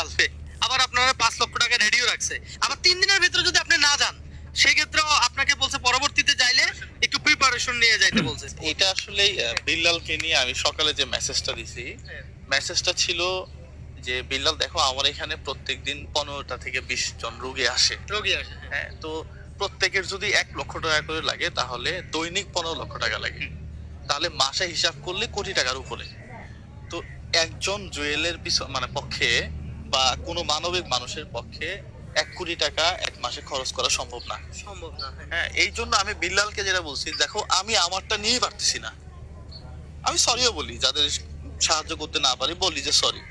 বিল্লাল, আবার আপনারা 5 লক্ষ টাকা রেডিও রাখছে, আবার 3 দিনের ভিতরে যদি আপনি না যান সেক্ষেত্রেও আপনাকে বলছে পরবর্তীতে যাইলে একটু প্রিপারেশন নিয়ে যাইতে বলছে। এটা আসলে বিল্লালকে নিয়ে আমি সকালে যে মেসেজটা দিছি, মেসেজটা ছিল যে বিল্লাল দেখো আমার এখানে প্রত্যেকদিন 15টা থেকে 20 জন রোগী আসে। রোগী আসে, হ্যাঁ, তো প্রত্যেকের যদি 1 লক্ষ টাকা করে লাগে তাহলে দৈনিক 15 লক্ষ টাকা লাগে, তাহলে মাসে হিসাব করলে কোটি টাকার উপরে। তো একজন জুয়েলের মানে পক্ষে বা কোনো মানবিক মানুষের পক্ষে 1 কোটি টাকা এক মাসে খরচ করা সম্ভব না। সম্ভব না। হ্যাঁ, এই জন্য আমি বিল্লালকে যেটা বলছি, দেখো আমি আমারটা নিয়েই পারতেছি না, আমি সরিও বলি, যাদের সাহায্য করতে না পারি বলি যে সরি,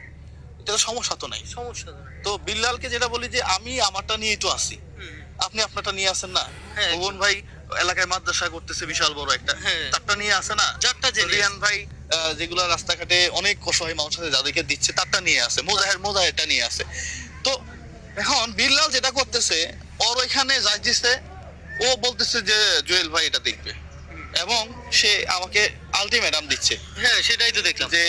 এটা তো সমস্যা তো নাই। সমস্যা তো। তো বিল্লালকে যেটা বলি যে আমি আমারটা নিয়েই তো আসি, আপনি আপনারটা নিয়ে আসেন না। হ্যাঁ, ভুবন ভাই এলাকায় মাদ্রাসা করতেছে বিশাল বড় একটা, হ্যাঁ, তারটা নিয়ে আসে না। যারটা যে রিয়ান ভাই যেগুলো রাস্তাঘাটে অনেক অসহায় মানুষ আছে যাদেরকে দিচ্ছে, তারটা নিয়ে আসে। মোজাহেরটা নিয়ে আসে। তো এখন বিল্লাল যেটা করতেছে, ওর ওইখানে যাই দিছে, ও বলতেছে যে জুয়েল ভাই এটা দেখবে, এবং সে আমাকে আলটিমেটাম দিচ্ছে। হ্যাঁ, সেটাই তো দেখলাম যে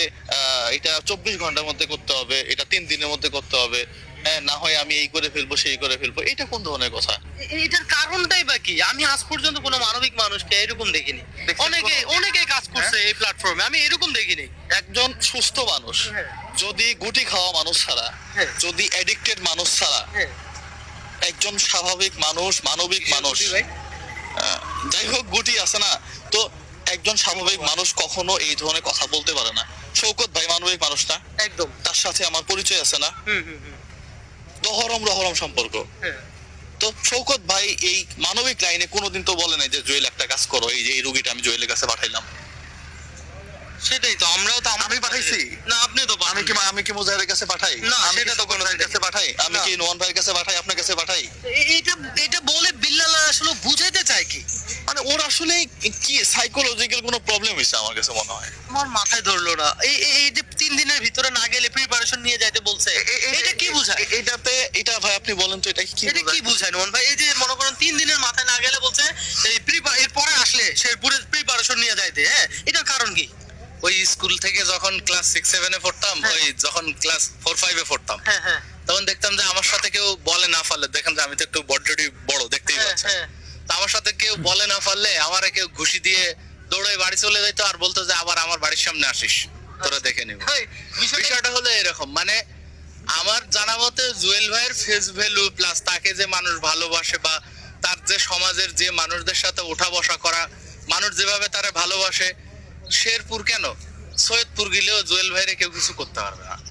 এটা 24 ঘন্টার মধ্যে করতে হবে, এটা 3 দিনের মধ্যে করতে হবে, হ্যাঁ, না হয় আমি এই করে ফেলবো সেই করে ফেলবো। এটা কোন ধরনের কথা? এটার কারণটাই বা কি? আমি আজ পর্যন্ত কোনো মানবিক মানুষকে এরকম দেখিনি। দেখছেন অনেকে কাজ করছে এই প্ল্যাটফর্মে, আমি এরকম দেখিনি। একজন সুস্থ মানুষ হ্যাঁ। যদি গুটি খাওয়া মানুষ ছাড়া, হ্যাঁ। যদি এডিক্টেড মানুষ ছাড়া, হ্যাঁ, একজন স্বাভাবিক মানুষ, মানবিক মানুষ, ভাই। যাই হোক গুটি আছে না, তো একজন স্বাভাবিক মানুষ কখনো এই ধরনের কথা বলতে পারে না। শৌকত ভাই মানবিক মানুষ না? একদম। তার সাথে আমার পরিচয় আছে না, হুম, হুম, হুম। রহরম সম্পর্ক। হ্যাঁ। তো শৌকত ভাই এই মানবিক লাইনে কোনোদিন তো বলে নাই যে জুয়েল একটা কাজ করো, এই যে এই রুগীটা আমি জুয়েলের কাছে পাঠাইলাম। সেটাই তো, আমরাও তো আমি পাঠাইছি? না, আপনি তো আমি কি মুজাহিরের কাছে পাঠাই? না, আমি সেটা কি তো শৌকত কোনো ভাইয়ের কাছে পাঠাই? আমি না। কি নোমান ভাইয়ের কাছে পাঠাই? আপনার কাছে পাঠাই? এটা এটা বলে বিল্লাল আসলে বুঝাইতে চায় কি? মানে ওর আসলে কি সাইকোলজিক্যাল কোনো প্রবলেম হয়েছে আমার কাছে মনে হয়। আমার মাথায় ধরলো না। এই যে 3 দিনের ভিতরে না গেলে প্রিপারেশন নিয়ে যাইতে বলছে, এটা কি বুঝায়? এটা ভাই আপনি বলেন তো, এটা কি এটা কি বুঝায় নোমান ভাই? এই যে মনে করেন 3 দিনের মাথায় না গেলে বলছে এই এর পরে আসলে সে পুরো প্রিপারেশন নিয়ে যাইতে। হ্যাঁ, এটার কারণ কি? ওই স্কুল থেকে যখন ক্লাস 6-7 এ পড়তাম, হ্যাঁ। ওই যখন ক্লাস 4-5 এ পড়তাম, হ্যাঁ, হ্যাঁ, তখন দেখতাম যে আমার সাথে কেউ বলে না পারলে, দেখেন যে আমি তো একটু বড্ডটি বড়, দেখতেই হ্যাঁ, পাচ্ছেন, হ্যাঁ। তো আমার সাথে কেউ বলে না পারলে আমারে কেউ ঘুষি দিয়ে দৌড়ে বাড়ি চলে যেত আর বলতো যে আবার আমার বাড়ির সামনে আসিস, তোরা দেখে নিব। ভাই, বিষয়টা হলো এরকম, মানে আমার জানা মতে জুয়েল ভাইয়ের ফেস ভ্যালু প্লাস তাকে যে মানুষ ভালোবাসে, বা তার যে সমাজের যে মানুষদের সাথে ওঠা বসা করা, মানুষ যেভাবে তারা ভালোবাসে, শেরপুর কেন, সৈয়দপুর গেলেও জুয়েল ভাইরে কেউ কিছু করতে পারবে না।